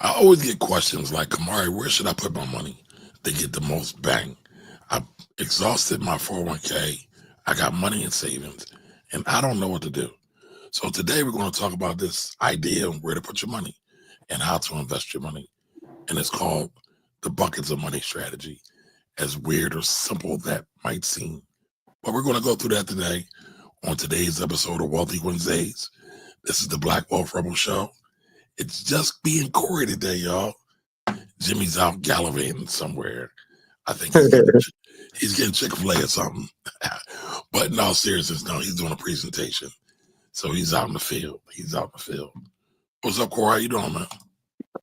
I always get questions like, Kamari, where should I put my money to get the most bang? I've exhausted my 401k. I got money in savings, and I don't know what to do. So today we're going to talk about this idea of where to put your money and how to invest your money. And it's called the buckets of money strategy, as weird or simple that might seem. But we're going to go through that today on today's episode of Wealthy Wednesdays. This is the Black Wealth Rebel Show. It's just being Corey today, y'all. Jimmy's out gallivanting somewhere. I think he's getting Chick-fil-A or something. But in all seriousness, no, he's doing a presentation. So he's out in the field. What's up, Corey? How you doing, man?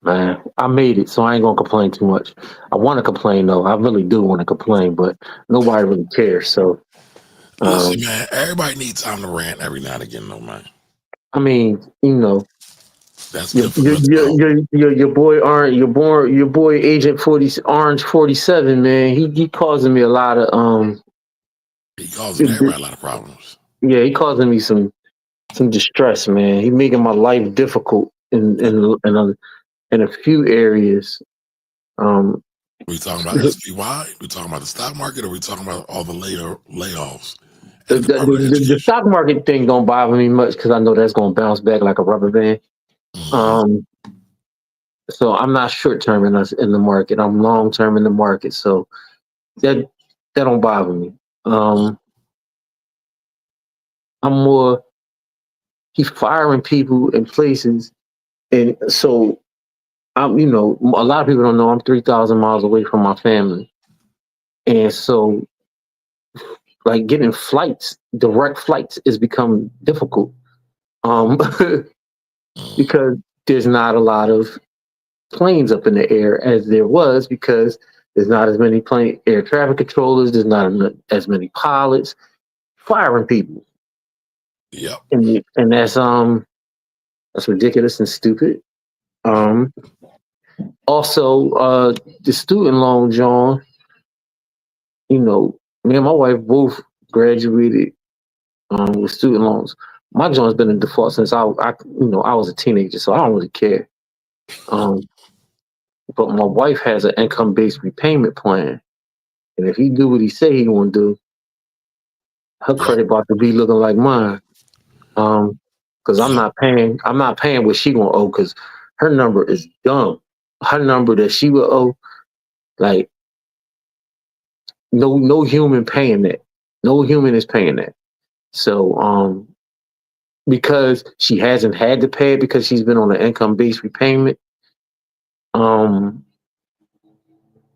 Man, I made it, so I ain't gonna complain too much. I want to complain though. I really do want to complain, but nobody really cares. So, Listen, man, everybody needs time to rant every now and again, though, man. I mean, That's good for mental health. your boy Orange, your boy Agent 40 Orange 47, man. He causing me a lot of He causing everybody a lot of problems. yeah, he causing me some distress, man. He making my life difficult in a few areas. We talking about SPY? We talking about the stock market, or we talking about all the layoffs The, at the Department of the Education? stock market thing don't bother me much because I know that's going to bounce back like a rubber band. Mhm. So I'm not short term in the market. I'm long term in the market. So that don't bother me. I'm more he's firing people in places, and so I'm a lot of people don't know I'm 3,000 miles away from my family, and so like getting direct flights, is become difficult. Um, because there's not a lot of planes up in the air as there was because there's not as many air traffic controllers. There's not as many pilots firing people, Yep. and that's ridiculous and stupid. Um, Also, the student loan, John. Me and my wife both graduated with student loans. My John's been in default since I was a teenager, so I don't really care. Um, but my wife has an income-based repayment plan, and if he do what he say he gonna do, her Yep. credit about to be looking like mine. Because I'm Yep. not paying. I'm not paying what she gonna owe because her number is dumb. Her number that she will owe, like no human paying that. No human is paying that. So because she hasn't had to pay it because she's been on an income-based repayment, um,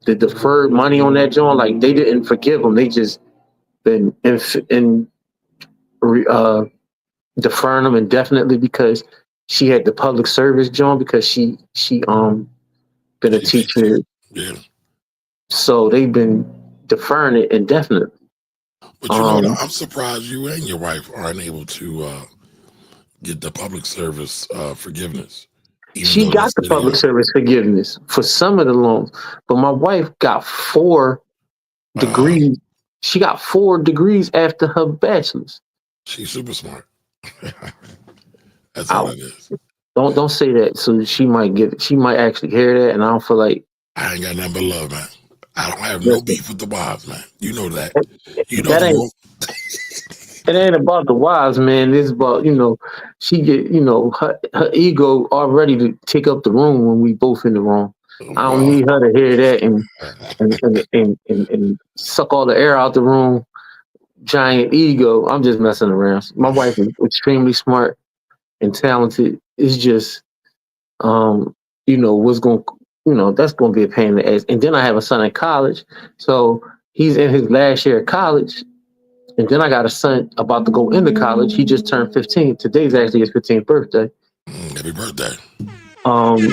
the deferred money on that joint, like they didn't forgive them. They just been uh, deferring them indefinitely because she had the public service joint because she been a teacher, Yeah. so they've been deferring it indefinitely. But you know what? Um, I'm surprised you and your wife aren't able to get the public service forgiveness, even she though got that's the sitting public on. service forgiveness for some of the loans, but my wife got four Uh, degrees. She got 4 degrees after her bachelor's. she's super smart. That's all Out. it is. Don't say that. So she might get. She might actually hear that, and I don't feel like. I ain't got nothing but love, man. I don't have no Listen, beef with the wives, man. You know that. You know that the ain't. rule. It ain't about the wives, man. It's about she get her ego already to take up the room when we both in the room. I don't Well, need her to hear that and suck all the air out the room. Giant ego. I'm just messing around. My wife is extremely smart and talented. It's just what's going that's going to be a pain in the ass. And then I have a son in college, so he's in his last year of college. And then I got a son about to go into college. He just turned 15. Today's actually his 15th birthday. happy birthday. Um,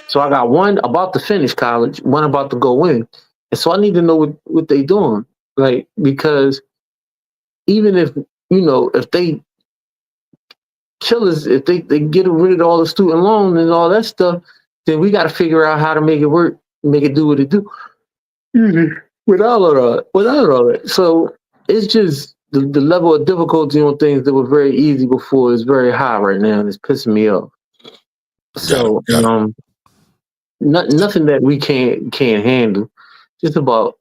so I got one about to finish college, one about to go in, and so I need to know what they doing, like because even if they kill us, if they get rid of all the student loan and all that stuff, then we got to figure out how to make it work, make it do what it do. Without all that. So it's just the level of difficulty on things that were very easy before is very high right now, and it's pissing me off. Got it. So Got it. nothing that we can't handle. Just about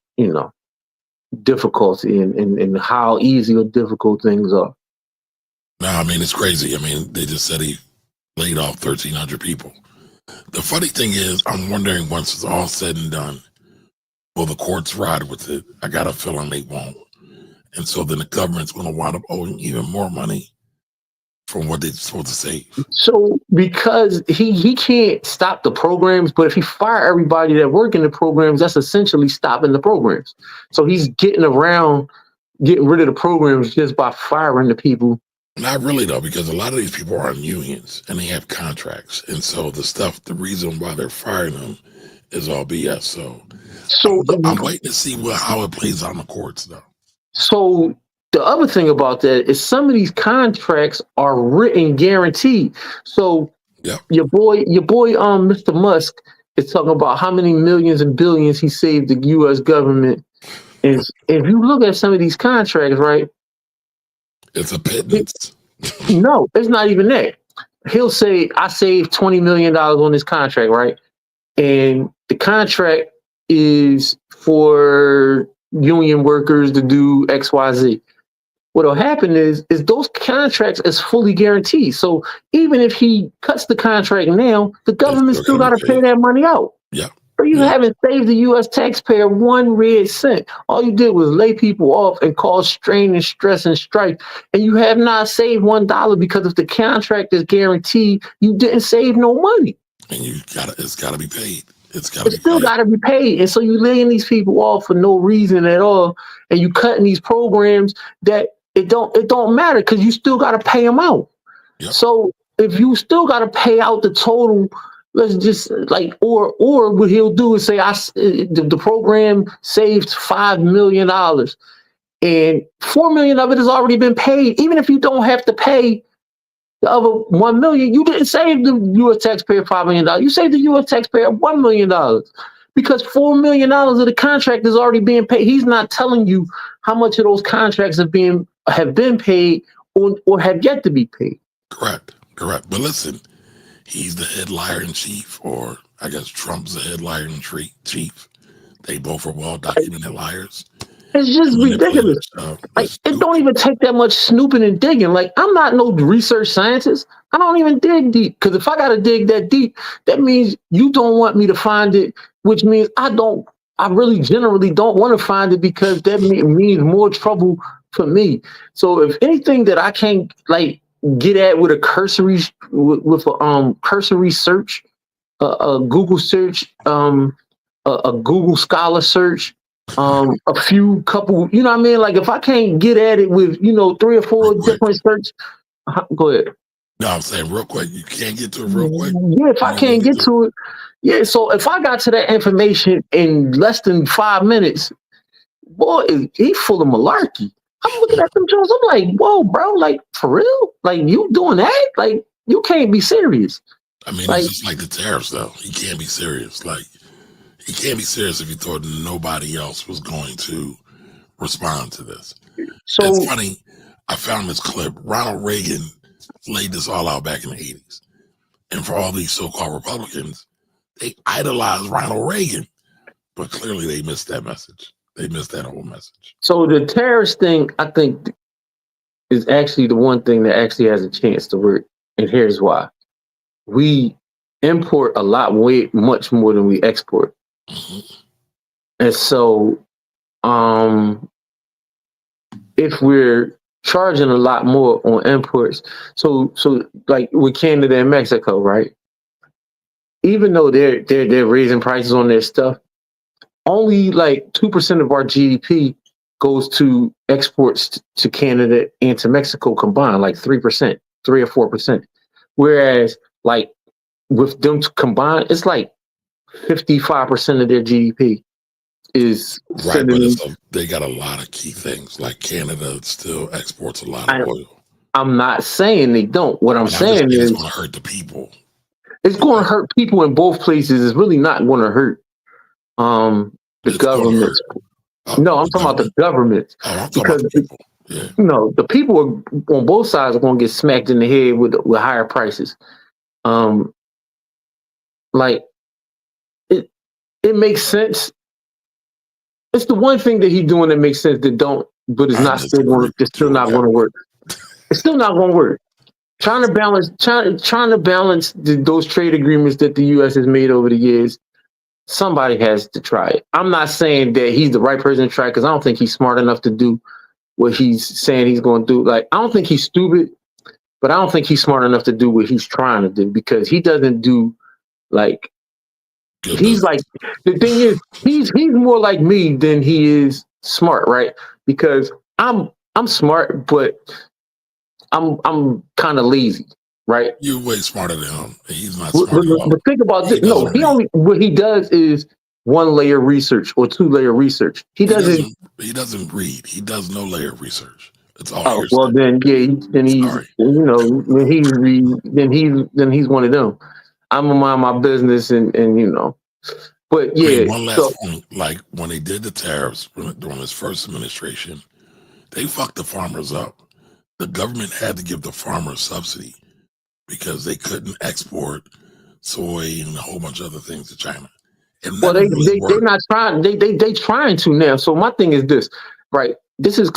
difficulty and how easy or difficult things are. No, I mean, it's crazy. I mean, they just said he laid off 1,300 people. The funny thing is, I'm wondering once it's all said and done, will the courts ride with it? I got a feeling they won't. And so then the government's going to wind up owing even more money from what they're supposed to save. So because he can't stop the programs, but if he fire everybody that work in the programs, that's essentially stopping the programs. So he's getting around getting rid of the programs just by firing the people. Not really, though, because a lot of these people are in unions and they have contracts. And so the reason why they're firing them is all BS. So So I'm waiting to see how it plays out in the courts, though. So the other thing about that is some of these contracts are written guaranteed. So Yep. your boy, Mr. Musk is talking about how many millions and billions he saved the U.S. government. And if you look at some of these contracts, right? It's a pittance. No, it's not even that. He'll say, "I saved $20 million on this contract, right?" And the contract is for union workers to do X, Y, Z. What'll happen is those contracts is fully guaranteed. So even if he cuts the contract now, the government still got to pay that money out. Yeah. So you haven't saved the U.S. taxpayer one red cent. All you did was lay people off and cause strain and stress and strife. And you have not saved $1 because if the contract is guaranteed, you didn't save no money. And it's got to be paid. It's still got to be paid. And so you laying these people off for no reason at all. And you cutting these programs that it don't matter because you still got to pay them out. Yep. So if you still got to pay out the total, let's just or what he'll do is say, the program saved $5 million and $4 million of it has already been paid. Even if you don't have to pay the other 1 million, you didn't save the U.S. taxpayer $5 million. You saved the U.S. taxpayer $1 million because $4 million of the contract is already being paid. He's not telling you how much of those contracts have been paid or have yet to be paid. Correct. But listen, he's the head liar in chief, or I guess Trump's the head liar in chief. They both are well documented liars. It's just ridiculous. It don't even take that much snooping and digging. I'm not no research scientist. I don't even dig deep because if I got to dig that deep, that means you don't want me to find it, which means I really generally don't want to find it because that means more trouble for me. So if anything that I can't get at with a cursory cursory search, a Google search, a Google Scholar search, a few couple, you know what I mean? If I can't get at it with, 3 or 4 different search, go ahead. No, I'm saying real quick, you can't get to it real quick. Yeah, if I can't get to it. Yeah, so if I got to that information in less than 5 minutes, boy, he's full of malarkey. I'm looking at them Jones, I'm like, whoa, bro, for real? You doing that? You can't be serious. I mean, it's just like the tariffs, though. He can't be serious. He can't be serious if he thought nobody else was going to respond to this. So it's funny. I found this clip. Ronald Reagan laid this all out back in the 80s. And for all these so-called Republicans, they idolize Ronald Reagan. But clearly they missed that message. They missed that whole message. So the terrorist thing, I think, is actually the one thing that actually has a chance to work. And here's why. We import a lot, much more than we export. Mm-hmm. And so if we're charging a lot more on imports, so with Canada and Mexico, right? Even though they're raising prices on their stuff, only 2% of our GDP goes to exports to Canada and to Mexico combined, 3%, 3 or 4%. Whereas with them combined, it's 55% of their GDP is right. But they got a lot of key things. Canada still exports a lot of oil. I'm not saying they don't. What I'm saying is it's going to hurt the people. It's going to hurt people in both places. It's really not going to hurt the government. No, I'm talking about the government. I'm talking about the people. Yeah. The people on both sides are going to get smacked in the head with higher prices. Like it, it makes sense. It's the one thing that he's doing that makes sense that don't, but it's I not still going. disagree It's with still you on not that going to one. work. It's still not going to work. Trying to balance those trade agreements that the U.S. has made over the years. Somebody has to try it. I'm not saying that he's the right person to try because I don't think he's smart enough to do what he's saying he's going to do. Like I don't think he's stupid, but I don't think he's smart enough to do what he's trying to do because he doesn't do like Good he's business. like the thing is he's more like me than he is smart, right? Because I'm smart, but I'm kind of lazy, right? You're way smarter than him. He's not smart at all. But think about this. He No, doesn't he read. only what he does is one layer research or two layer research. He He doesn't. doesn't. He doesn't read. He does no layer of research. It's all Oh well, hearsay. then yeah, then he's Sorry. then he's one of them. I'm gonna mind my business and but I mean, yeah. one So last point. Like when they did the tariffs during his first administration, they fucked the farmers up. The government had to give the farmers subsidy because they couldn't export soy and a whole bunch of other things to China. It well, never really they're worked. not trying. They trying to now. So my thing is this, right? This is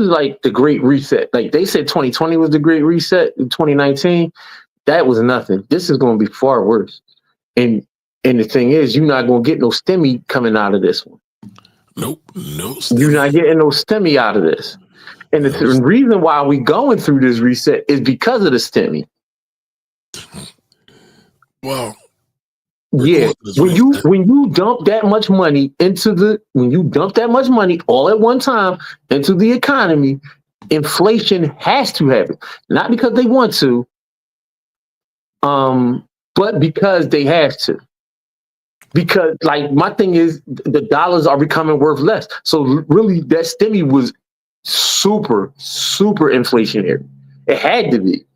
like the Great Reset. Like they said, 2020 was the Great Reset. In 2019, that was nothing. This is going to be far worse. And the thing is, you're not going to get no STEMI coming out of this one. Nope. No You're stimmy. not getting no STEMI out of this. And the No. reason why we going through this reset is because of the STEMI. Well, we're Yeah, going through this reset. when you dump that much money into the when you dump that much money all at one time into the economy, inflation has to happen. Not because they want to, but because they have to. Because like my thing is the dollars are becoming worth less. So really that STEMI was super inflationary. It had to be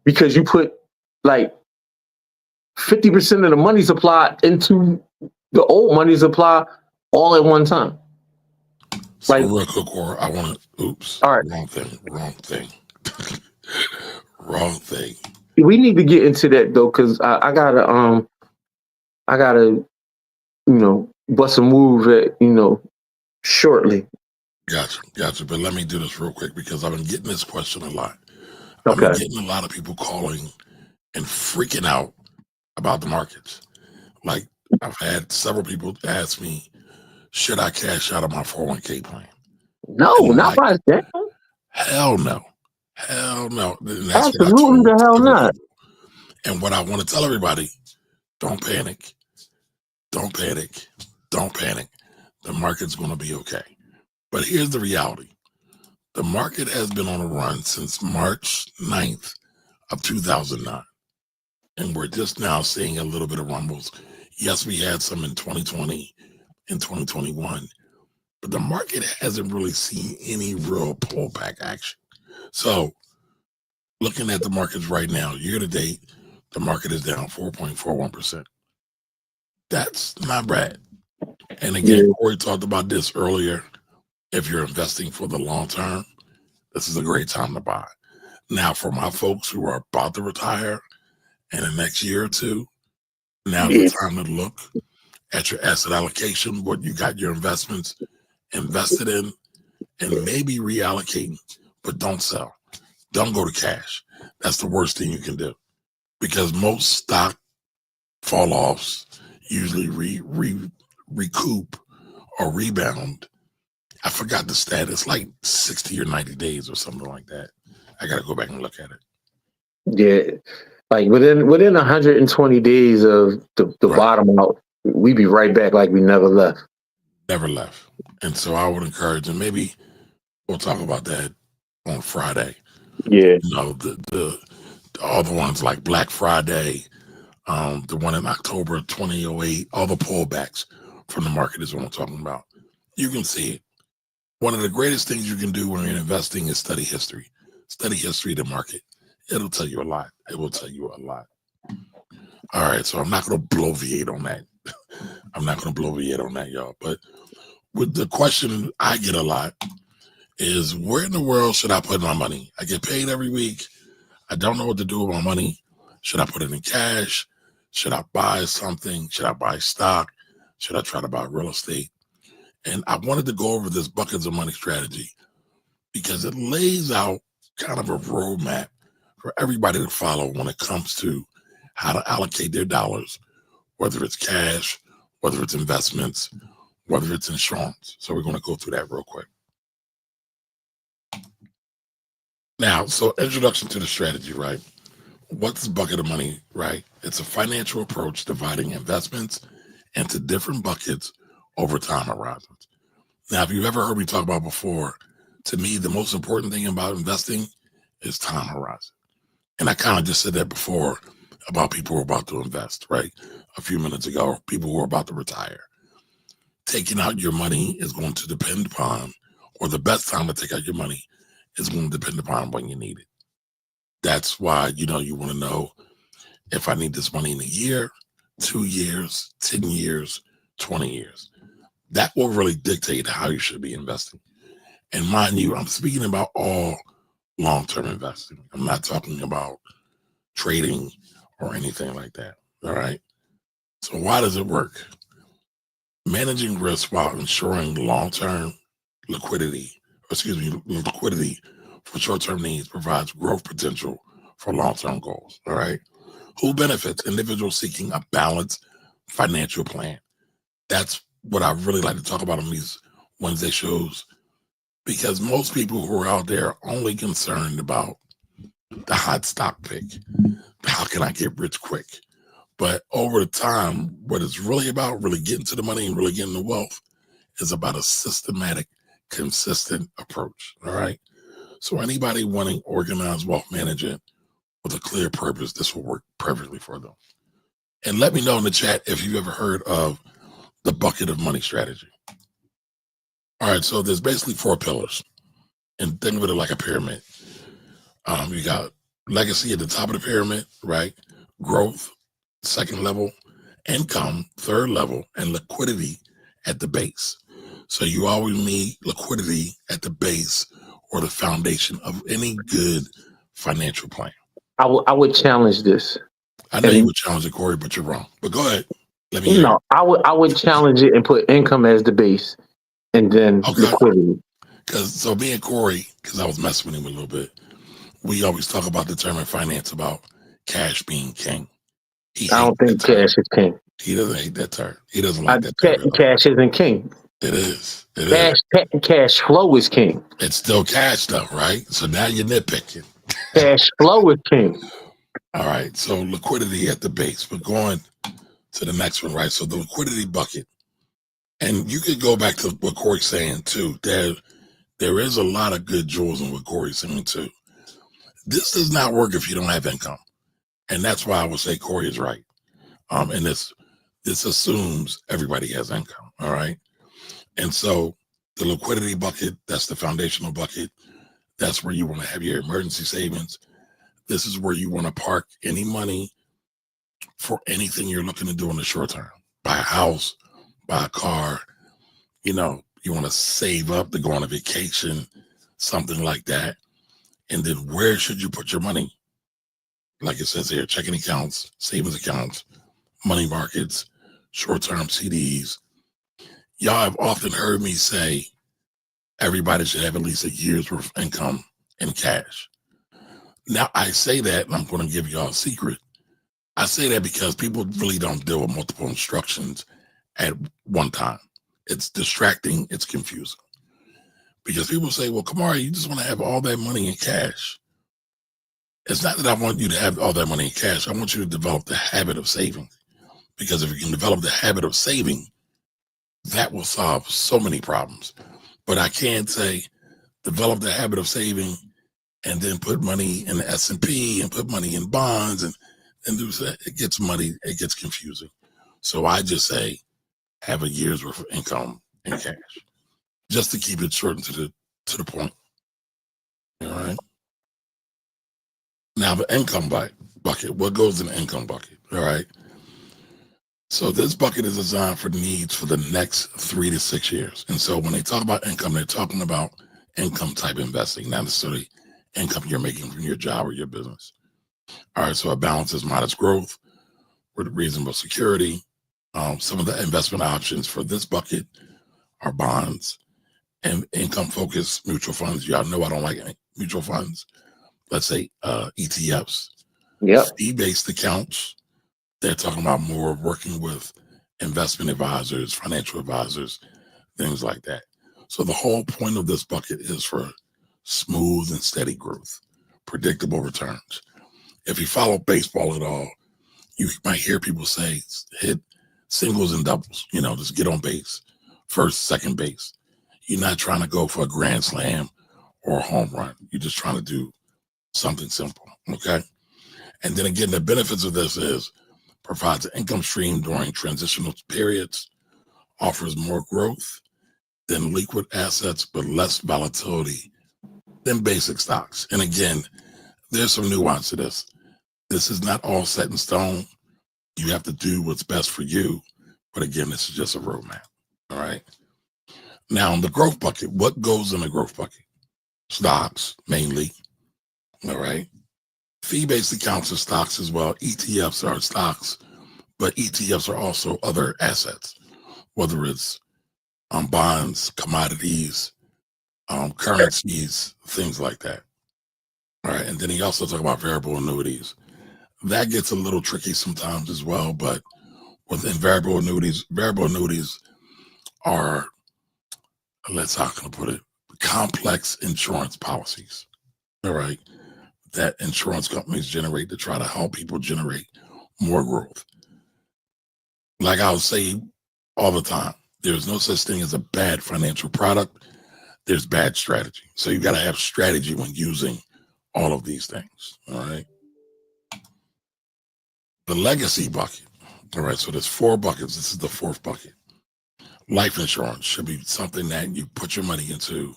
because you put like 50% of the money supply into the old money supply all at one time. So Like, real quick, or I want to. Oops, all right, wrong thing. Wrong thing. Wrong thing. we need to get into that though, because I gotta bust a move at shortly. Gotcha. Gotcha. But let me do this real quick because I've been getting this question a lot. I've been Okay. getting a lot of people calling and freaking out about the markets. Like I've had several people ask me, should I cash out of my 401k plan? No, And I'm not like, by that. hell no. Hell no. And that's what I Absolutely told the hell several not. people. And what I want to tell everybody, don't panic. Don't panic. Don't panic. The market's going to be okay. But here's the reality. The market has been on a run since March 9th of 2009. And we're just now seeing a little bit of rumbles. Yes, we had some in 2020 and 2021, but the market hasn't really seen any real pullback action. So, looking at the markets right now, year to date, the market is down 4.41%. That's not bad. And again, Yeah, Corey talked about this earlier. If you're investing for the long term, this is a great time to buy. Now, for my folks who are about to retire in the next year or two, now's the yeah, time to look at your asset allocation, what you got your investments invested in, and maybe reallocating, but don't sell. Don't go to cash. That's the worst thing you can do because most stock fall offs usually recoup or rebound. I forgot the stat. It's like 60 or 90 days or something like that. I got to go back and look at it. yeah. Like within 120 days of the Right. bottom out, we be right back like we never left. Never left. And so I would encourage, and maybe we'll talk about that on Friday. Yeah, You know, the all the ones like Black Friday, the one in October 2008, all the pullbacks from the market is what I'm talking about. You can see it. One of the greatest things you can do when you're investing is study history. Study history of the market. It'll tell you a lot. It will tell you a lot. All right, so I'm not going to bloviate on that. I'm not going to bloviate on that, y'all. But with the question I get a lot is, where in the world should I put my money? I get paid every week. I don't know what to do with my money. Should I put it in cash? Should I buy something? Should I buy stock? Should I try to buy real estate? And I wanted to go over this buckets of money strategy because it lays out kind of a roadmap for everybody to follow when it comes to how to allocate their dollars, whether it's cash, whether it's investments, whether it's insurance. So we're going to go through that real quick. Now, so introduction to the strategy, right? What's bucket of money, right? It's a financial approach dividing investments into different buckets over time horizons. Now, if you've ever heard me talk about before, to me, the most important thing about investing is time horizon. And I kind of just said that before about people who are about to invest, right? A few minutes ago, people who are about to retire. Taking out your money is going to depend upon, or the best time to take out your money is going to depend upon when you need it. That's why, you want to know if I need this money in a year, 2 years, 10 years, 20 years. That will really dictate how you should be investing. And mind you, I'm speaking about all long-term investing. I'm not talking about trading or anything like that. All right. So why does it work? Managing risk while ensuring long-term liquidity for short-term needs provides growth potential for long-term goals. All right. Who benefits? Individuals seeking a balanced financial plan. That's what I really like to talk about on these Wednesday shows, because most people who are out there are only concerned about the hot stock pick. How can I get rich quick? But over time, what it's really about, really getting to the money and really getting the wealth, is about a systematic, consistent approach. All right. So anybody wanting organized wealth management with a clear purpose, this will work perfectly for them. And let me know in the chat if you've ever heard of the bucket of money strategy. All right. So there's basically 4 pillars, and think of it like a pyramid. You got legacy at the top of the pyramid, right? Growth, second level, income, third level, and liquidity at the base. So you always need liquidity at the base or the foundation of any good financial plan. I would challenge this. I know you And would challenge it, Corey, but you're wrong. But go ahead. Let me hear no, I would challenge it and put income as the base and then it. Okay. liquidity. So me and Corey, because I was messing with him a little bit, we always talk about the term in finance about cash being king. He I hates don't that think term. cash is king. He doesn't hate that term. He doesn't like that term at all. Cash isn't king. It is. It is. Cash flow is king. It's still cash though, right? So now you're nitpicking. Cash flow is king. All right. So liquidity at the base. But going to the next one, right? So the liquidity bucket. And you could go back to what Corey's saying too. There is a lot of good jewels in what Corey's saying too. This does not work if you don't have income. And that's why I would say Corey is right. And this assumes everybody has income. All right. And so the liquidity bucket, that's the foundational bucket. That's where you want to have your emergency savings. This is where you want to park any money for anything you're looking to do in the short term. Buy a house, buy a car, you want to save up to go on a vacation, something like that. And then where should you put your money? Like it says here, checking accounts, savings accounts, money markets, short-term CDs. Y'all have often heard me say everybody should have at least a year's worth of income in cash. Now, I say that, and I'm going to give y'all a secret. I say that because people really don't deal with multiple instructions at one time. It's distracting. It's confusing. Because people say, well, Kamari, you just want to have all that money in cash. It's not that I want you to have all that money in cash. I want you to develop the habit of saving. Because if you can develop the habit of saving, that will solve so many problems. But I can't say develop the habit of saving and then put money in the S&P and put money in bonds and do that. It gets muddy. It gets confusing. So I just say have a year's worth of income in cash, just to keep it short and to the point. All right. Now the income bucket. What goes in the income bucket? All right. So this bucket is designed for needs for the next 3 to 6 years. And so when they talk about income, they're talking about income type investing, not necessarily income you're making from your job or your business. All right. So it balances modest growth with reasonable security. Some of the investment options for this bucket are bonds and income focused mutual funds. Y'all know I don't like mutual funds. Let's say ETFs, Yep. fee based accounts. They're talking about more working with investment advisors, financial advisors, things like that. So the whole point of this bucket is for smooth and steady growth, predictable returns. If you follow baseball at all, you might hear people say hit singles and doubles, just get on base, first, second base. You're not trying to go for a grand slam or a home run. You're just trying to do something simple. Okay. And then again, the benefits of this is provides an income stream during transitional periods, offers more growth than liquid assets, but less volatility than basic stocks. And again, there's some nuance to this. This is not all set in stone. You have to do what's best for you. But again, this is just a roadmap. All right. Now, in the growth bucket, what goes in the growth bucket? Stocks, mainly. All right. Fee-based accounts are stocks as well. ETFs are stocks, but ETFs are also other assets, whether it's bonds, commodities, currencies, things like that. All right. And then he also talked about variable annuities. That gets a little tricky sometimes as well, but within variable annuities are, how can I put it, complex insurance policies. All right. That insurance companies generate to try to help people generate more growth. Like I'll say all the time, there's no such thing as a bad financial product. There's bad strategy. So you got to have strategy when using all of these things. All right. The legacy bucket. All right. So there's 4 buckets. This is the 4th bucket. Life insurance should be something that you put your money into,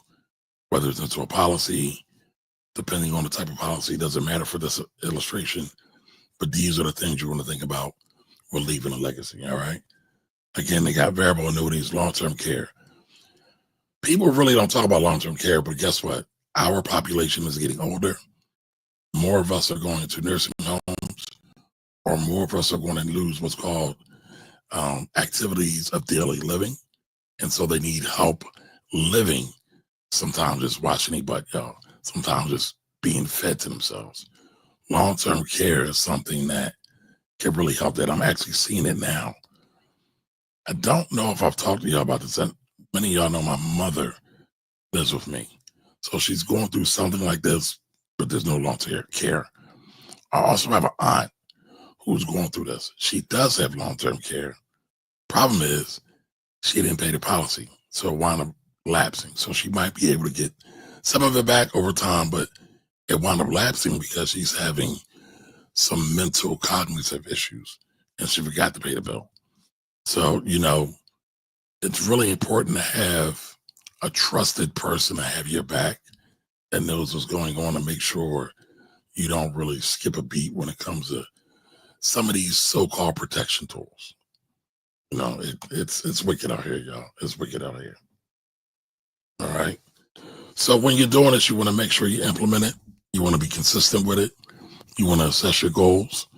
whether it's into a policy, depending on the type of policy, doesn't matter for this illustration. But these are the things you want to think about when leaving a legacy. All right. Again, they got variable annuities, long-term care. People really don't talk about long-term care, but guess what? Our population is getting older. More of us are going to nursing homes, or more of us are going to lose what's called activities of daily living. And so they need help living. Sometimes just washing their butt, y'all. Sometimes just being fed to themselves. Long-term care is something that can really help that. I'm actually seeing it now. I don't know if I've talked to y'all about this. Many of y'all know my mother lives with me. So she's going through something like this, but there's no long-term care. I also have an aunt who's going through this. She does have long-term care. Problem is, she didn't pay the policy, so it wound up lapsing. So she might be able to get some of it back over time, but it wound up lapsing because she's having some mental cognitive issues and she forgot to pay the bill. So, it's really important to have a trusted person to have your back that knows what's going on, to make sure you don't really skip a beat when it comes to some of these so-called protection tools. It's wicked out here, y'all. It's wicked out here. All right. So when you're doing this, you want to make sure you implement it. You want to be consistent with it. You want to assess your goals.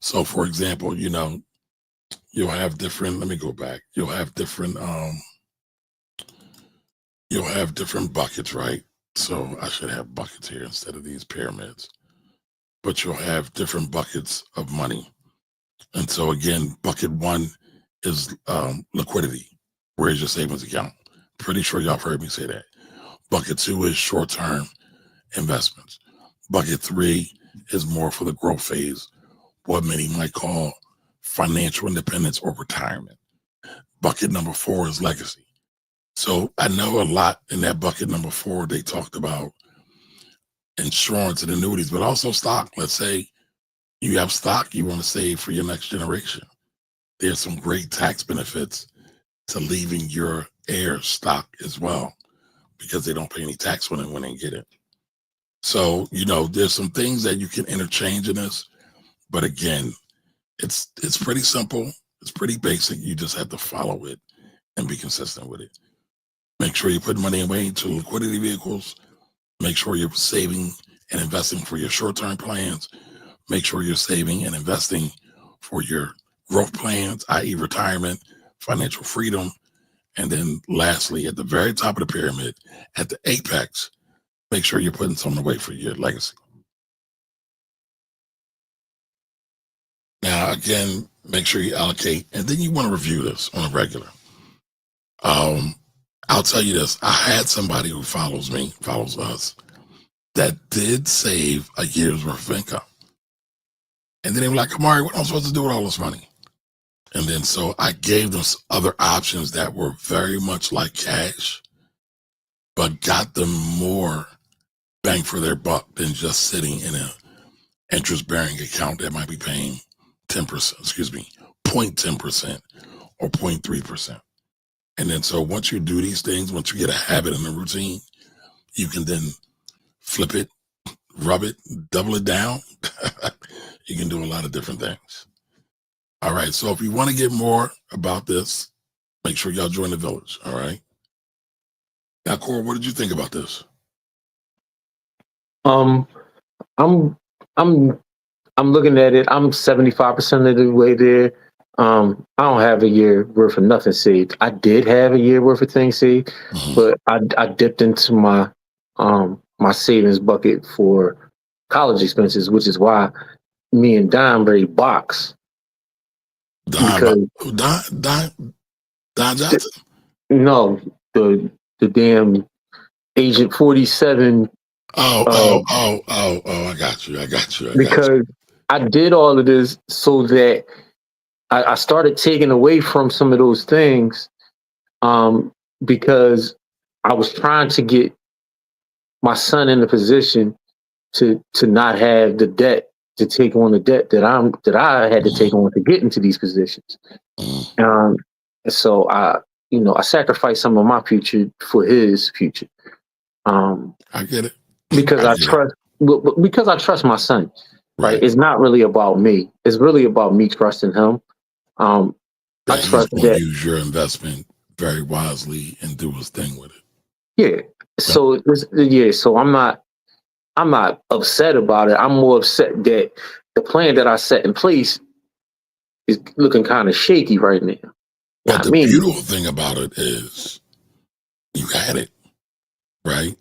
So, for example, you'll have different. Let me go back. You'll have different buckets, right? So I should have buckets here instead of these pyramids. But you'll have different buckets of money. And so again, bucket 1 is liquidity. Where's your savings account? Pretty sure y'all have heard me say that. Bucket 2 is short-term investments. Bucket 3 is more for the growth phase, what many might call financial independence or retirement. Bucket number 4 is legacy. So I know a lot in that bucket number 4, they talked about insurance and annuities, but also stock. Let's say you have stock you want to save for your next generation. There's some great tax benefits to leaving your heirs stock as well, because they don't pay any tax when they get it. So, there's some things that you can interchange in this, but again, it's pretty simple. It's pretty basic. You just have to follow it and be consistent with it. Make sure you put money away into liquidity vehicles. Make sure you're saving and investing for your short-term plans. Make sure you're saving and investing for your growth plans, i.e., retirement, financial freedom. And then lastly, at the very top of the pyramid, at the apex, make sure you're putting something away for your legacy. Now, again, make sure you allocate, and then you want to review this on a regular. I'll tell you this. I had somebody who follows us, that did save a year's worth of income. And then they were like, Amari, what am I supposed to do with all this money? And then so I gave them other options that were very much like cash, but got them more bang for their buck than just sitting in an interest-bearing account that might be paying 10%, 0.10% or 0.3%. And then so once you do these things, once you get a habit and a routine, you can then flip it, rub it, double it down. You can do a lot of different things. All right. So if you want to get more about this, make sure y'all join the village. All right. Now, Cora, what did you think about this? I'm I'm I'm looking at it. I'm 75% of the way there. I don't have a year worth of nothing saved. I did have a year worth of things saved, but I dipped into my savings bucket for college expenses, which is why me and Don ready box. Because Don Johnson? No, the damn Agent 47. I got you. Because I did all of this so that I started taking away from some of those things, because I was trying to get my son in a position to not have the debt, to take on the debt that I had to take on to get into these positions. So I sacrificed some of my future for his future. I get it. Because I trust my son. Right. It's not really about me. It's really about me trusting him. I trust that use your investment very wisely and do his thing with it. Yeah. So So I'm not upset about it. I'm more upset that the plan that I set in place is looking kind of shaky right now. But the beautiful thing about it is you had it, right?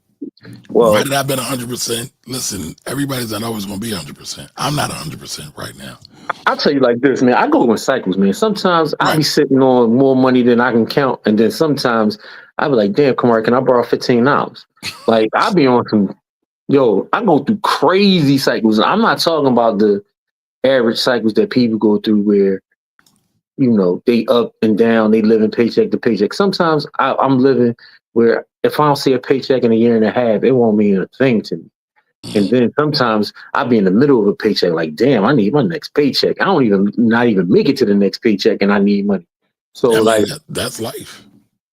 Well, might it have been 100%? Listen, everybody's not always going to be 100%. I'm not 100% right now. I'll tell you like this, man. I go in cycles, man. Sometimes I'll be sitting on more money than I can count. And then sometimes I'll be like, damn, Kamar, can I borrow $15? Like, I'll be on some, I go through crazy cycles. I'm not talking about the average cycles that people go through where, they up and down, they living paycheck to paycheck. Sometimes I'm living where if I don't see a paycheck in a year and a half, it won't mean a thing to me. And then sometimes I'll be in the middle of a paycheck, like, damn, I need my next paycheck. I don't not even make it to the next paycheck and I need money. So that's life.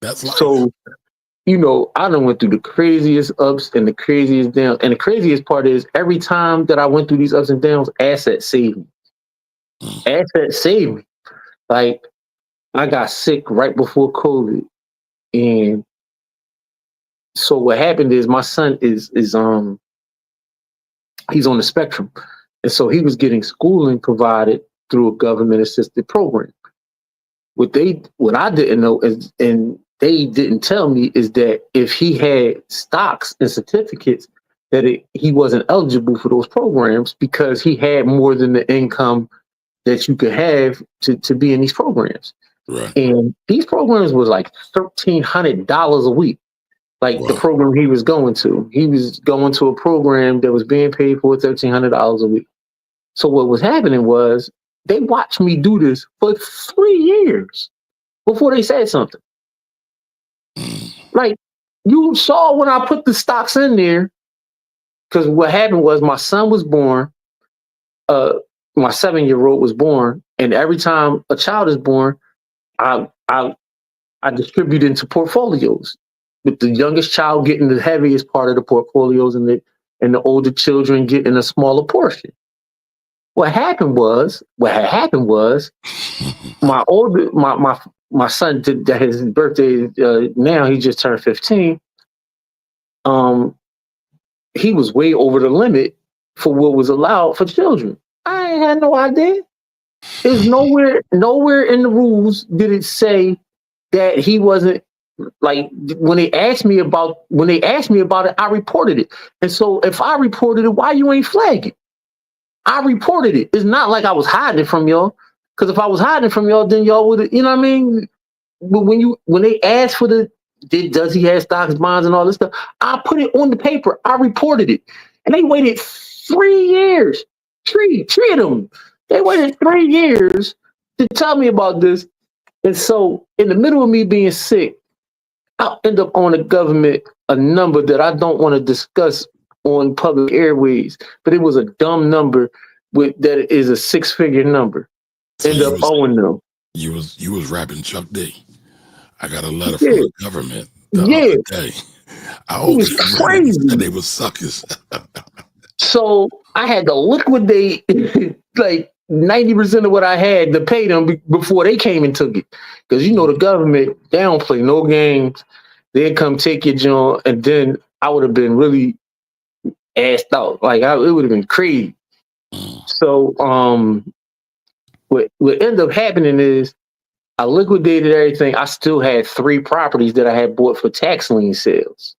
That's life. So, I done went through the craziest ups and the craziest downs. And the craziest part is every time that I went through these ups and downs, assets saved me. Assets saved me. Like, I got sick right before COVID. And so what happened is my son is he's on the spectrum. And so he was getting schooling provided through a government assisted program. What I didn't know is, and they didn't tell me, is that if he had stocks and certificates, that he wasn't eligible for those programs because he had more than the income that you could have to be in these programs. Right. And these programs was like $1,300 a week. Like the program he was going to a program that was being paid for $1,300 a week. So what was happening was they watched me do this for 3 years before they said something. Like, you saw when I put the stocks in there, because what happened was my son was born, my 7-year-old was born, and every time a child is born, I distribute into portfolios, with the youngest child getting the heaviest part of the portfolios and the older children getting a smaller portion. What had happened was my son did his birthday. Now he just turned 15. He was way over the limit for what was allowed for children. I ain't had no idea. It's nowhere in the rules did it say that he wasn't like when they asked me about it, I reported it. And so if I reported it, why you ain't flag it? I reported it. It's not like I was hiding it from y'all. Because if I was hiding it from y'all, then y'all would have, you know what I mean? But when they asked for does he have stocks, bonds, and all this stuff, I put it on the paper. I reported it. And they waited 3 years. Three of them. They waited 3 years to tell me about this. And so in the middle of me being sick, I'll end up on the government a number that I don't want to discuss on public airways, but it was a dumb number that is a six-figure number. So End up owing them. you was rapping Chuck D. I got a letter from Yeah, the government the yeah, other day. I it hope was you read it. It said crazy. they were suckers. So I had to liquidate like 90% of what I had to pay them before they came and took it. Because you know the government, they don't play no games. They'd come take your joint, and then I would have been really assed out. It would have been crazy. Mm. So what ended up happening is I liquidated everything. I still had 3 properties that I had bought for tax lien sales.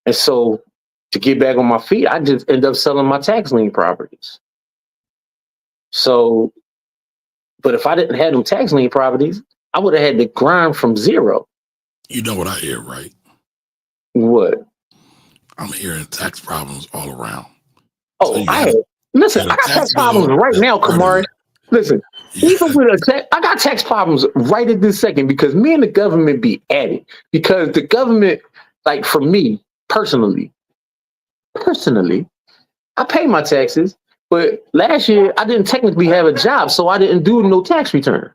And so to get back on my feet, I just ended up selling my tax lien properties. So, but if I didn't have them tax lien properties, I would have had to grind from zero. You know what I hear, right? What? I'm hearing tax problems all around. So Oh, you listen, had I a got tax tax problems bill right that now, hurting Kamari. you. Listen, You even had, with I got tax problems right at this second because me and the government be at it. Because the government, like for me personally, I pay my taxes, but last year I didn't technically have a job, so I didn't do no tax return.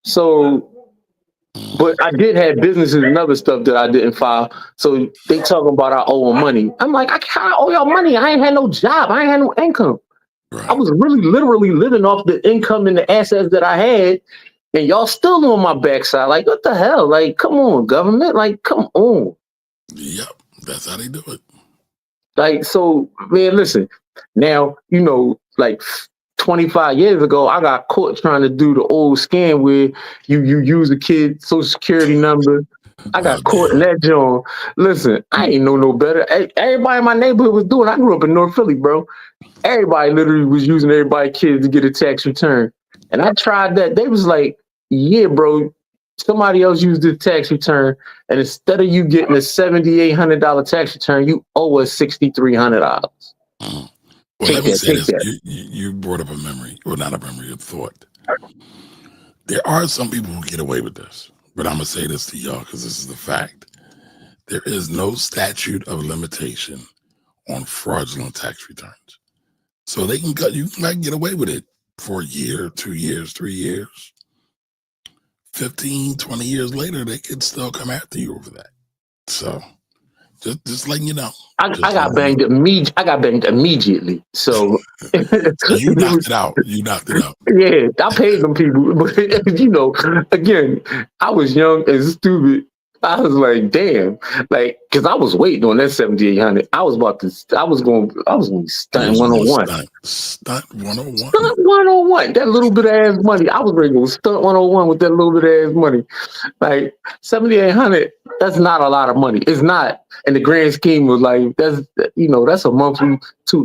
So, but I did have businesses and other stuff that I didn't file. So they talking about I owe them money. I'm like, I can't owe y'all money. I ain't had no job. I ain't had no income. I right. was really literally living off the income and the assets that I had, and y'all still on my backside. Like, what the hell? Like, come on, government. Like, come on. Yep. That's how they do it. Like, so, man, listen. Now, like 25 years ago, I got caught trying to do the old scam where you use a kid's social security number. I Oh got caught in damn. that joint. Listen, I ain't know no better. Everybody in my neighborhood was doing. I grew up in North Philly, bro. Everybody literally was using everybody's kids to get a tax return. And I tried that. They was like, yeah, bro, somebody else used the tax return. And instead of you getting a $7,800 tax return, you owe us $6,300. Mm. Well, Take let me that, say take this. that. You brought up a memory, or not a memory, a thought. There are some people who get away with this, but I'm gonna say this to y'all because this is the fact. There is no statute of limitation on fraudulent tax returns, so they can cut. You can like get away with it for a year, 2 years, 3 years, 15, 20 years later, they could still come after you over that. So just letting you know. I Just got letting you know. banged I got banged immediately. So So you knocked it out. You knocked it out. yeah, I paid them people, but again, I was young and stupid. I was like, damn, like, because I was waiting on that 7,800. I was going to be You stunting was gonna 101. stunt 101. Stunt 101, that little bit of ass money. I was ready to go stunt 101 with that little bit of ass money. Like 7,800, that's not a lot of money. It's not in the grand scheme of like that's a monthly,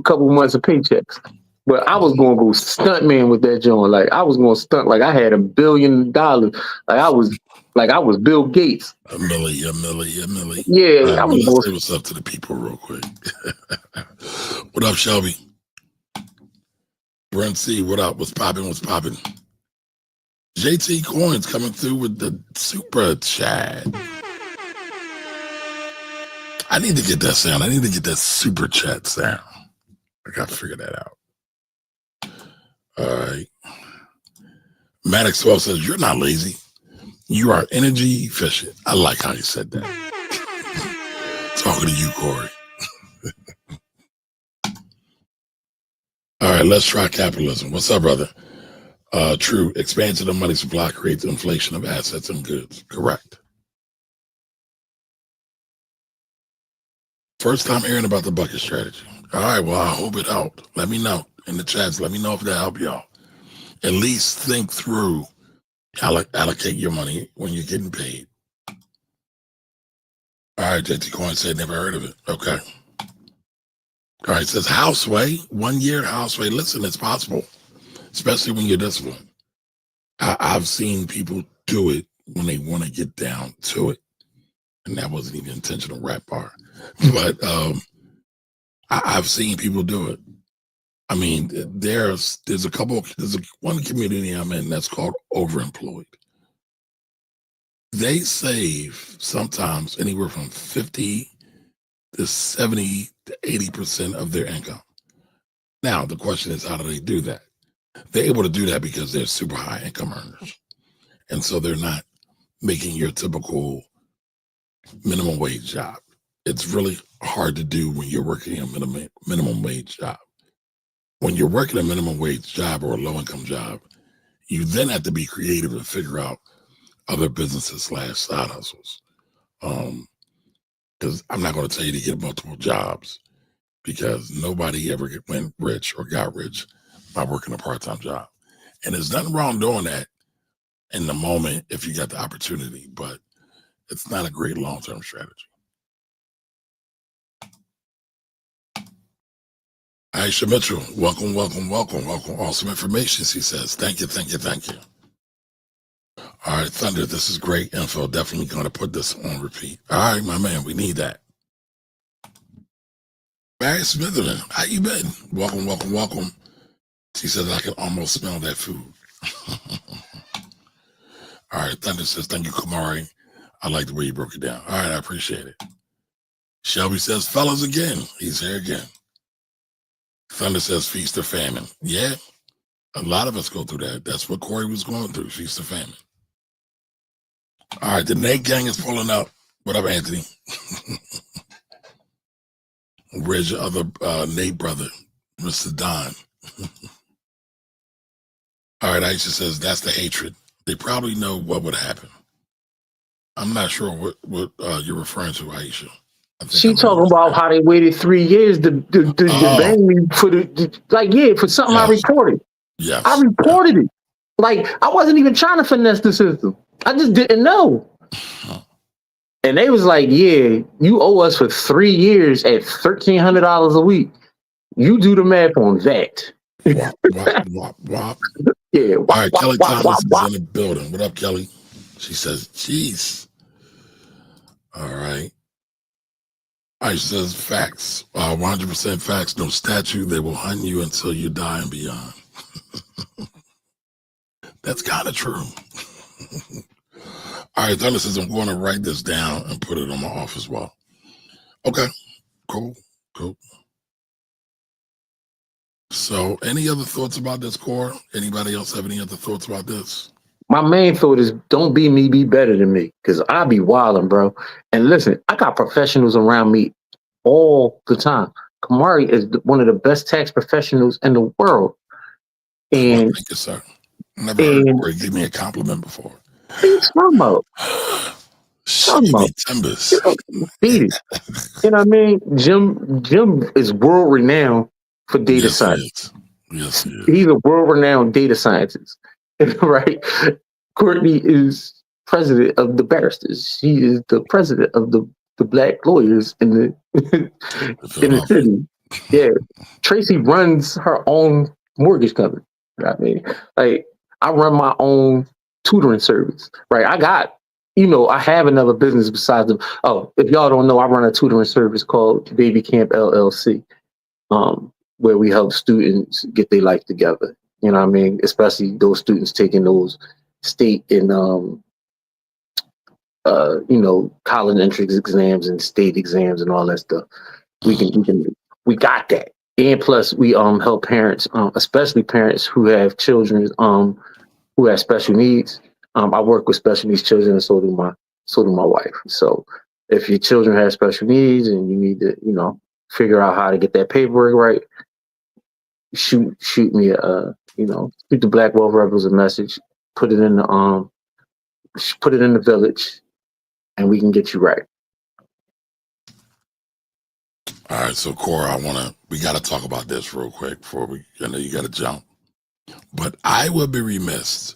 couple months of paychecks. But I was gonna go stunt man with that joint. Like I was gonna stunt like I had $1 billion. Like I was Bill Gates. A millie, a millie, a millie. All Yeah, I right, well, was let's going. say what's up to the people real quick. What up, Shelby? Brent C, what up? What's popping? What's popping? JT Coins coming through with the super chat. I need to get that sound. I need to get that super chat sound. I got to figure that out. All right. Maddox 12 says, you're not lazy. You are energy efficient. I like how you said that. Talking to you, Corey. All right, let's try capitalism. What's up, brother? True. Expansion of money supply creates inflation of assets and goods. Correct. First time hearing about the bucket strategy. All right, well, I hope it helped. Let me know in the chats. Let me know if that helped y'all. At least think through, allocate your money when you're getting paid. All right, JT Coin said never heard of it. Okay. All right, it says Houseway, 1 year Houseway. Listen, it's possible, especially when you're disciplined. I've seen people do it when they want to get down to it. And that wasn't even intentional rap bar. But I've seen people do it. I mean, there's one community I'm in that's called overemployed. They save sometimes anywhere from 50 to 70 to 80% of their income. Now, the question is, how do they do that? They're able to do that because they're super high income earners. And so they're not making your typical minimum wage job. It's really hard to do when you're working a minimum wage job. When you're working a minimum wage job or a low income job, you then have to be creative and figure out other businesses / side hustles. Because I'm not going to tell you to get multiple jobs, because nobody ever went rich or got rich by working a part-time job. And there's nothing wrong doing that in the moment if you got the opportunity, but it's not a great long-term strategy. Aisha Mitchell, welcome. Awesome information, she says. Thank you. All right, Thunder, this is great info. Definitely going to put this on repeat. All right, my man, we need that. Barry Smitherman, how you been? Welcome. She says, I can almost smell that food. All right, Thunder says, thank you, Kamari. I like the way you broke it down. All right, I appreciate it. Shelby says, fellas again. He's here again. Thunder says, feast or famine. Yeah, a lot of us go through that. That's what Corey was going through, feast or famine. All right, the Nate gang is pulling up. What up, Anthony? Where's your other Nate brother, Mr. Don? All right, Aisha says, that's the hatred. They probably know what would happen. I'm not sure what you're referring to, Aisha. She talking about how they waited 3 years to bang me for for something I reported. Yes. I reported it. Like, I wasn't even trying to finesse the system. I just didn't know. And they was like, yeah, you owe us for 3 years at $1,300 a week. You do the math on that. Wop. Yeah. All right, Kelly Thomas is in the building. What up, Kelly? She says, jeez. All right. Aisha says, facts. 100% facts. No statue. They will hunt you until you die and beyond. That's kind of true. All right, Thunder says, I'm going to write this down and put it on my office wall. Okay, cool. So, any other thoughts about this, Core? Anybody else have any other thoughts about this? My main thought is, don't be me, be better than me, because I be wilding, bro. And listen, I got professionals around me all the time. Kamari is one of the best tax professionals in the world. And thank you, sir. Never heard Corey give me a compliment before. What are you talking about? Timbers. Beat it. You know what I mean? Jim is world renowned for data science. Yes, he is. He's a world renowned data scientist, right? Courtney is president of the barristers. She is the president of the black lawyers in the city. Yeah, Tracy runs her own mortgage company. You know what I mean, like, I run my own tutoring service. Right, I have another business besides them. Oh, if y'all don't know, I run a tutoring service called Baby Camp LLC, where we help students get their life together. You know what I mean? Especially those students taking those state and college entrance exams and state exams and all that stuff. We got that. And plus we help parents, especially parents who have children who have special needs. I work with special needs children, and so do my wife. So if your children have special needs and you need to, figure out how to get that paperwork right, shoot me shoot the Black Wealth Rebels a message, put it in the village, and we can get you right. All right, so Cora, we got to talk about this real quick before I know you got to jump. But I would be remiss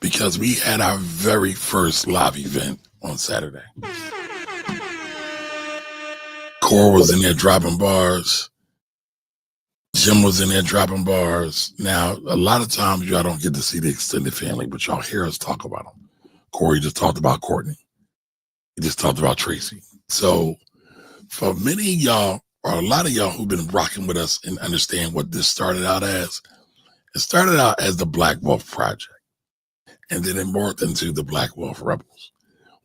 because we had our very first live event on Saturday. Core was in there dropping bars. Jim was in there dropping bars. Now, a lot of times y'all don't get to see the extended family, but y'all hear us talk about them. Corey just talked about Courtney. He just talked about Tracy. So for many of y'all, or a lot of y'all who've been rocking with us and understand what this started out as, it started out as the Black Wolf Project. And then it morphed into the Black Wolf Rebels.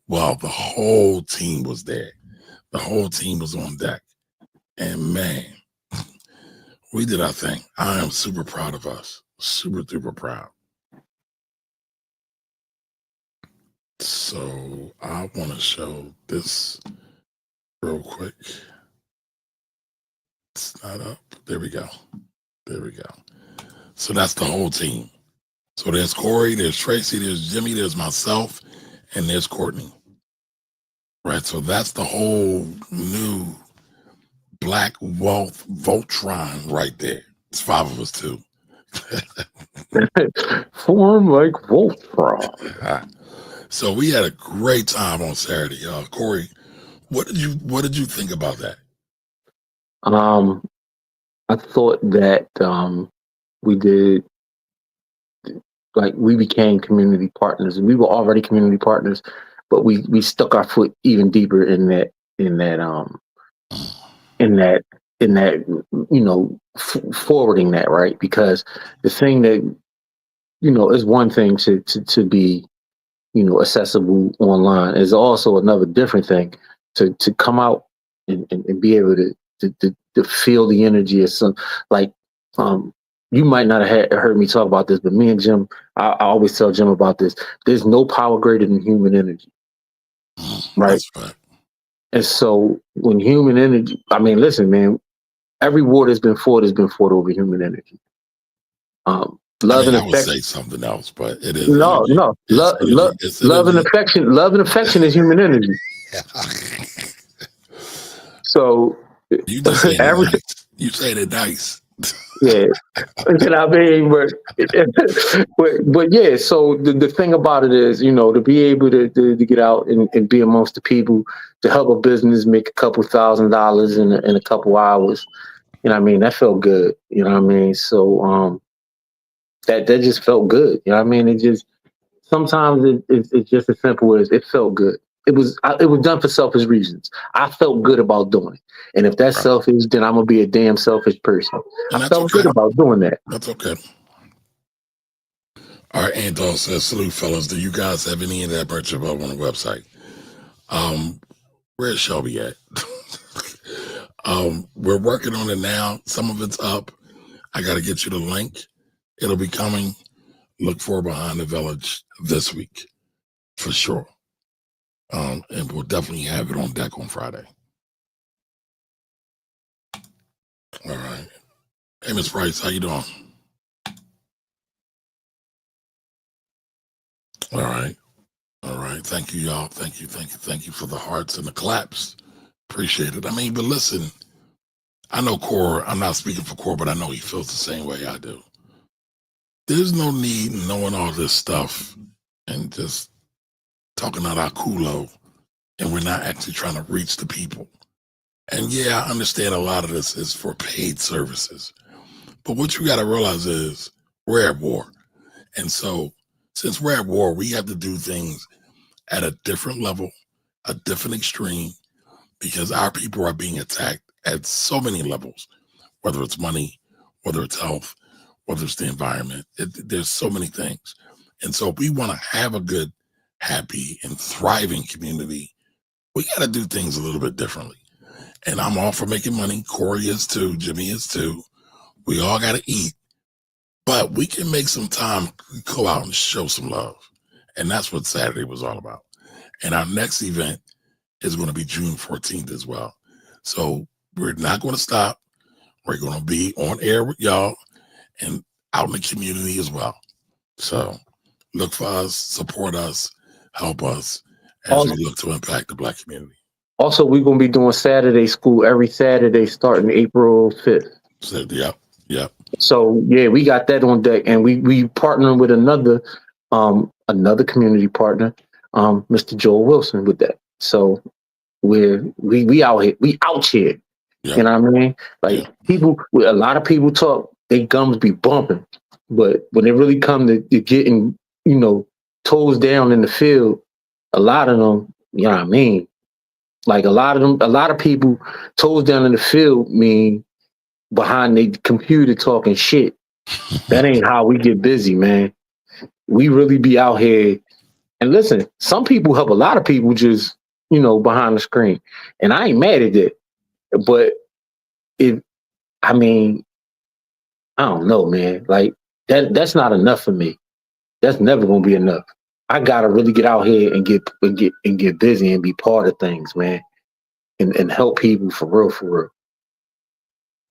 Well, the whole team was there. The whole team was on deck. And man, we did our thing. I am super proud of us. Super, super proud. So I want to show this real quick. It's not up. There we go. There we go. So that's the whole team. So there's Corey, there's Tracy, there's Jimmy, there's myself, and there's Courtney. Right. So that's the whole new Black Wealth Voltron right there. It's 5 of us too. Form like Voltron. So we had a great time on Saturday. Corey, what did you think about that? I thought that we did, like, we became community partners. We were already community partners, but we stuck our foot even deeper in that in that forwarding that, right? Because the thing that is one thing to be accessible online, is also another different thing to come out and be able to feel the energy of some, like, you might not have heard me talk about this, but me and Jim, I always tell Jim about this. There's no power greater than human energy, right? That's right. And so when human energy, I mean, listen, man, every war that's been fought has been fought over human energy. Love and I would affection. say something else, but it is No, energy. no, It's energy. It's love and energy. affection. Love and affection is human energy. So You just saying it everything, nice. You saying it nice. yeah. You know what I mean? But yeah. So the thing about it is, to be able to get out and be amongst the people, to help a business make a couple $1,000s in a couple hours. You know what I mean? That felt good. You know what I mean? So that just felt good. You know what I mean? It just, sometimes it's just as simple as it felt good. It was done for selfish reasons. I felt good about doing it, and if that's Right. selfish, then I'm gonna be a damn selfish person. And I that's felt okay. good about doing that. That's okay. All right, Anton says, salute, fellas. Do you guys have any of that merch above on the website? Where's Shelby at? We're working on it now. Some of it's up. I got to get you the link. It'll be coming. Look for Behind the Village this week for sure. And we'll definitely have it on deck on Friday. All right. Hey, Miss Price, how you doing? All right. All right. Thank you, y'all. Thank you for the hearts and the claps. Appreciate it. I mean, but listen, I know Core, I'm not speaking for Core, but I know he feels the same way I do. There's no need in knowing all this stuff and just talking out our culo, and we're not actually trying to reach the people. And yeah, I understand a lot of this is for paid services. But what you got to realize is we're at war. And so since we're at war, we have to do things at a different level, a different extreme, because our people are being attacked at so many levels, whether it's money, whether it's health, whether it's the environment. There's so many things. And so if we want to have a good, happy, and thriving community, we got to do things a little bit differently. And I'm all for making money. Corey is too. Jimmy is too. We all got to eat. But we can make some time, go out and show some love. And that's what Saturday was all about. And our next event is going to be June 14th as well. So we're not going to stop. We're going to be on air with y'all and out in the community as well. So look for us, support us, help us as we look to impact the Black community. Also, we're gonna be doing Saturday school every Saturday starting April 5th. So, yep. So yeah, we got that on deck, and we partnering with another community partner, Mr. Joel Wilson, with that. So we out here, we out here. Yeah, You know what I mean? yeah. Like people, a lot of people talk, they gums be bumping, but when it really come to getting, toes down in the field, a lot of them, you know what I mean? Like a lot of people toes down in the field mean behind the computer talking shit. That ain't how we get busy, man. We really be out here. And listen, some people help a lot of people just, behind the screen. And I ain't mad at it. But it, I mean, I don't know, man. Like that's not enough for me. That's never gonna be enough. I gotta really get out here and get busy and be part of things, man. And help people for real, for real.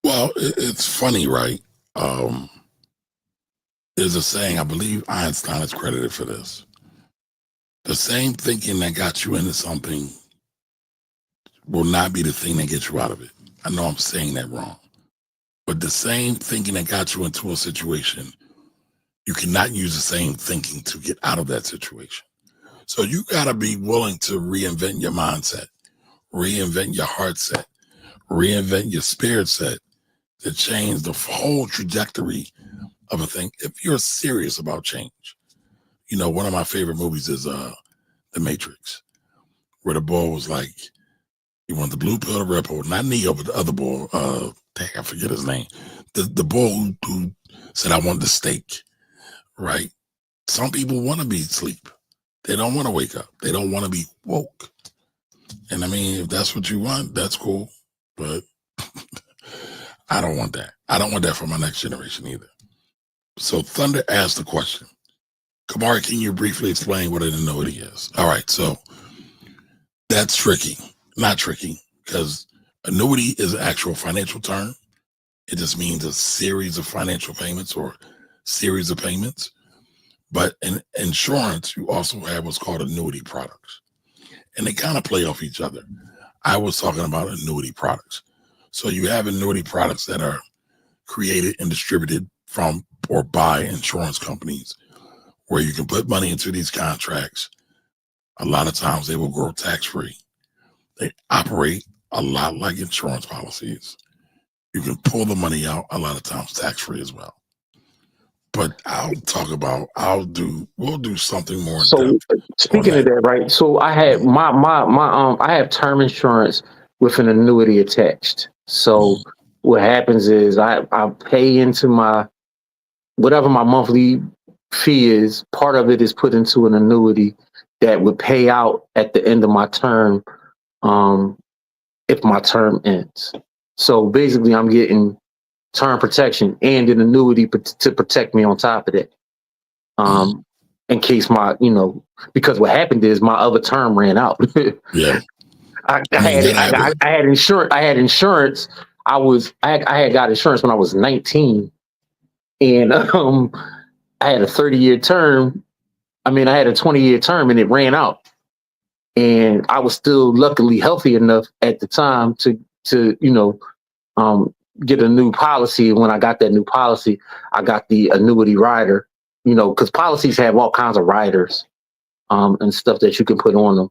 Well, it's funny, right? Um, there's a saying, I believe Einstein is credited for this. The same thinking that got you into something will not be the thing that gets you out of it. I know I'm saying that wrong, but the same thinking that got you into a situation, you cannot use the same thinking to get out of that situation. So you got to be willing to reinvent your mindset, reinvent your heart set, reinvent your spirit set to change the whole trajectory of a thing if you're serious about change. One of my favorite movies is The Matrix, where the boy was like, he wanted the blue pill, the red pill, not Neo, but the other boy. Dang, I forget his name. The boy who said, I want the steak, right? Some people want to be asleep. They don't want to wake up. They don't want to be woke. And I mean, if that's what you want, that's cool. But I don't want that. I don't want that for my next generation either. So Thunder asked the question, Kamari, can you briefly explain what an annuity is? All right, so that's tricky. Not tricky, because annuity is an actual financial term. It just means a series of financial payments or series of payments. But in insurance, you also have what's called annuity products, and they kind of play off each other. I was talking about annuity products. So you have annuity products that are created and distributed from or by insurance companies where you can put money into these contracts. A lot of times they will grow tax free. They operate a lot like insurance policies. You can pull the money out a lot of times tax free as well. But we'll do something more in So depth on speaking of that. that, right? So I had Mhm. I have term insurance with an annuity attached. So Mhm. what happens is I pay into my whatever my monthly fee is, part of it is put into an annuity that would pay out at the end of my term, um, if my term ends. So basically, I'm getting term protection and an annuity to protect me on top of that. Mhm. Um, in case because what happened is my other term ran out. Yeah. I I mean, had that it. happened. I had insurance. I had insurance. I had got insurance when I was 19, and I had a 30-year term. I mean, I had a 20-year term, and it ran out. And I was still luckily healthy enough at the time to um, get a new policy. And when I got that new policy, I got the annuity rider. Because policies have all kinds of riders and stuff that you can put on them.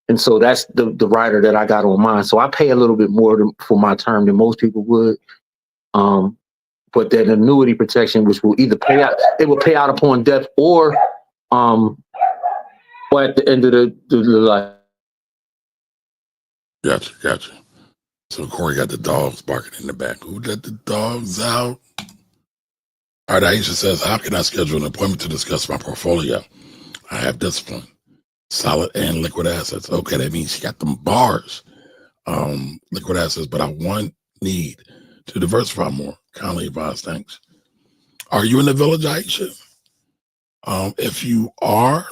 And so that's the rider that I got on mine. So I pay a little bit more for my term than most people would. Um, but that annuity protection, which will either it will pay out upon death um, or at the end of the life. Gotcha, gotcha. So Corey got the dogs barking in the back. Who let the dogs out? All right, Aisha says, how can I schedule an appointment to discuss my portfolio? I have discipline, solid and liquid assets. Okay, that means she got them bars, liquid assets, but I need to diversify more. Kindly advised, thanks. Are you in the village, Aisha? If you are,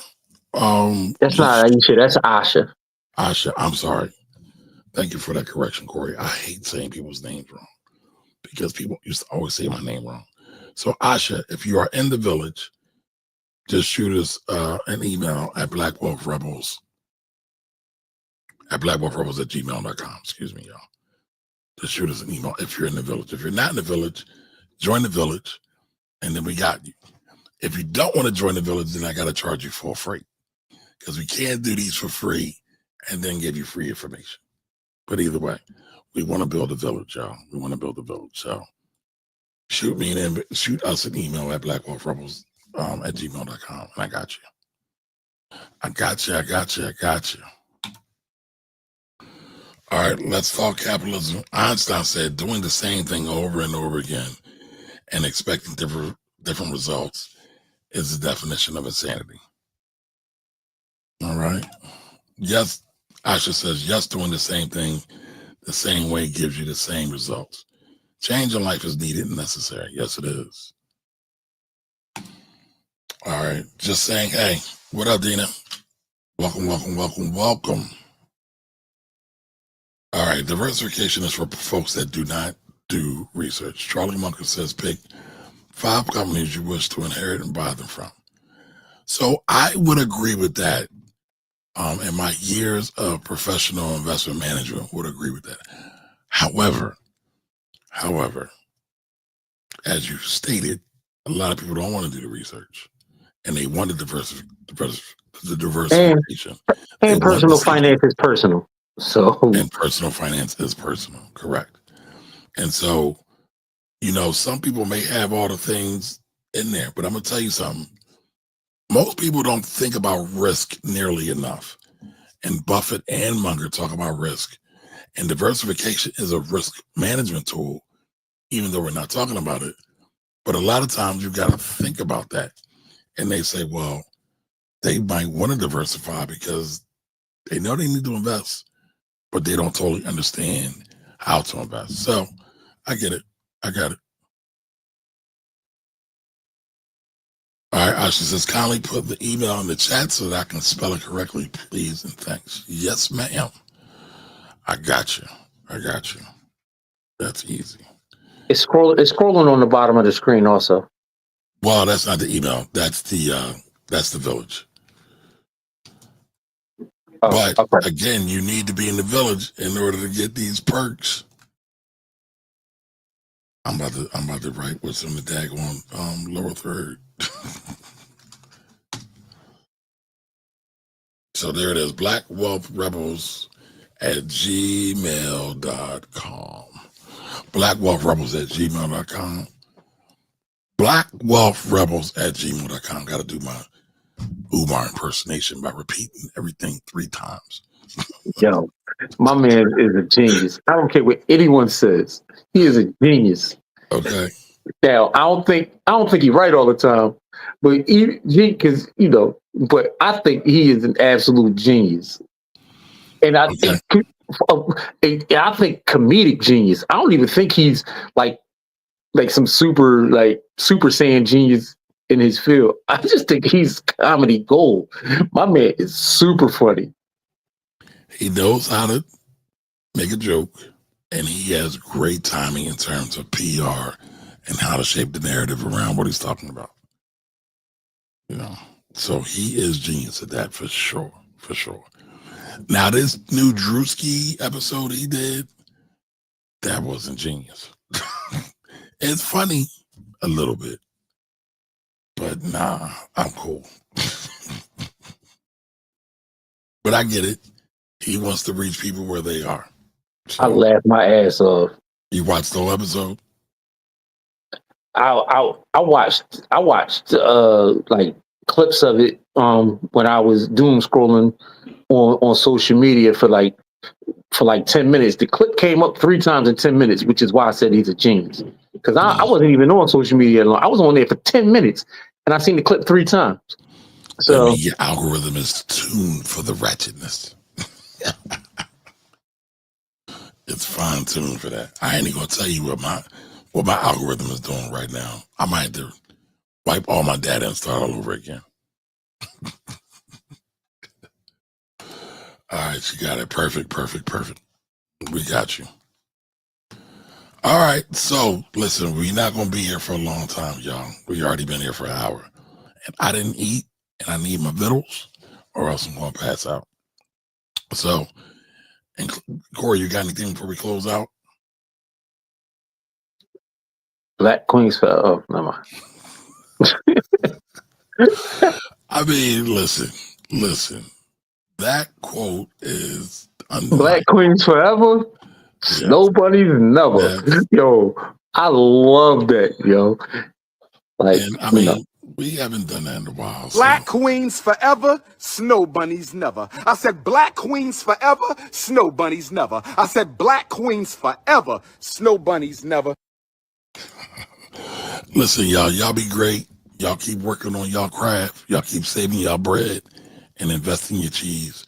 That's not just Aisha. That's Asha. Asha, I'm sorry. Thank you for that correction, Corey. I hate saying people's names wrong because people used to always say my name wrong. So, Asha, if you are in the village, just shoot us an email at blackwolfrebels at gmail.com. Excuse me, y'all. Just shoot us an email if you're in the village. If you're not in the village, Join the village, and then we got you. If you don't want to join the village, then I got to charge you for free, because we can't do these for free and then give you free information. But either way, we want to build a village, y'all. We want to build a village. So shoot us an email at blackwolfrebels at gmail.com, and I got you. I got you. All right, let's talk capitalism. Einstein said doing the same thing over and over again and expecting different results is the definition of insanity. All right. Yes, Asha says, yes, doing the same thing the same way gives you the same results. Change in life is needed and necessary. Yes, it is. All right. Just saying, hey, what up, Dina? Welcome. All right. Diversification is for folks that do not do research. Charlie Munger says, pick 5 companies you wish to inherit and buy them from. So I would agree with that. In my years of professional investment management, would agree with that. However, as you stated, a lot of people don't want to do the research, and they want the diversification. And personal finance is personal. And personal finance is personal, correct. And so, some people may have all the things in there, but I'm going to tell you something. Most people don't think about risk nearly enough. And Buffett and Munger talk about risk. And diversification is a risk management tool, even though we're not talking about it. But a lot of times you've got to think about that. And they say, well, they might want to diversify because they know they need to invest, but they don't totally understand how to invest. So I get it. I got it. All right, Ashley says, kindly put the email in the chat so that I can spell it correctly, please, and thanks. Yes, ma'am. I got you. That's easy. It's scrolling on the bottom of the screen also. Well, that's not the email. That's the village. Oh, but okay. Again, you need to be in the village in order to get these perks. I'm about to write what's in the daggone lower third. So there it is, blackwealthrebels at gmail.com. Blackwealthrebels at gmail.com. Blackwealthrebels at gmail.com. Got to do my Umar impersonation by repeating everything 3 times. Yo, my man is a genius. I don't care what anyone says. He is a genius. Okay. Now, I don't think he's right all the time, but but I think he is an absolute genius. And I think comedic genius. I don't even think he's like some super Saiyan genius in his field. I just think he's comedy gold. My man is super funny. He knows how to make a joke, and he has great timing in terms of PR and how to shape the narrative around what he's talking about. So he is genius at that for sure. Now, this new Drewski episode he did, that wasn't genius. It's funny a little bit, but nah, I'm cool. But I get it. He wants to reach people where they are. So, I laughed my ass off. You watched the whole episode? I watched like clips of it when I was doom scrolling on social media for like 10 minutes. The clip came up 3 times in 10 minutes, which is why I said he's a genius. Because I wasn't even on social media long. I was on there for 10 minutes and I seen the clip 3 times. So your algorithm is tuned for the ratchetness. It's fine tuned for that. I ain't even gonna tell you what my algorithm is doing right now. I might have to wipe all my data and start all over again. All right, you got it. Perfect. We got you. All right, so listen, we're not gonna be here for a long time, y'all. We already been here for an hour, and I didn't eat, and I need my vittles, or else I'm gonna pass out. So, and Corey, you got anything before we close out? Black Queens forever. Never mind. I mean, listen. That quote is Black undeniable. Queens forever. Yes, Snow bunnies never. yes. Yo, I love that, yo. Like, And I you know, mean, we haven't done that in a while. So Black queens forever, snow bunnies never. I said black queens forever, snow bunnies never. I said black queens forever, snow bunnies never. listen, y'all be great. Y'all keep working on y'all craft. Y'all keep saving y'all bread and investing your cheese.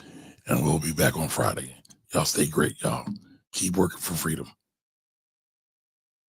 And we'll be back on Friday. Y'all stay great, y'all. Keep working for freedom.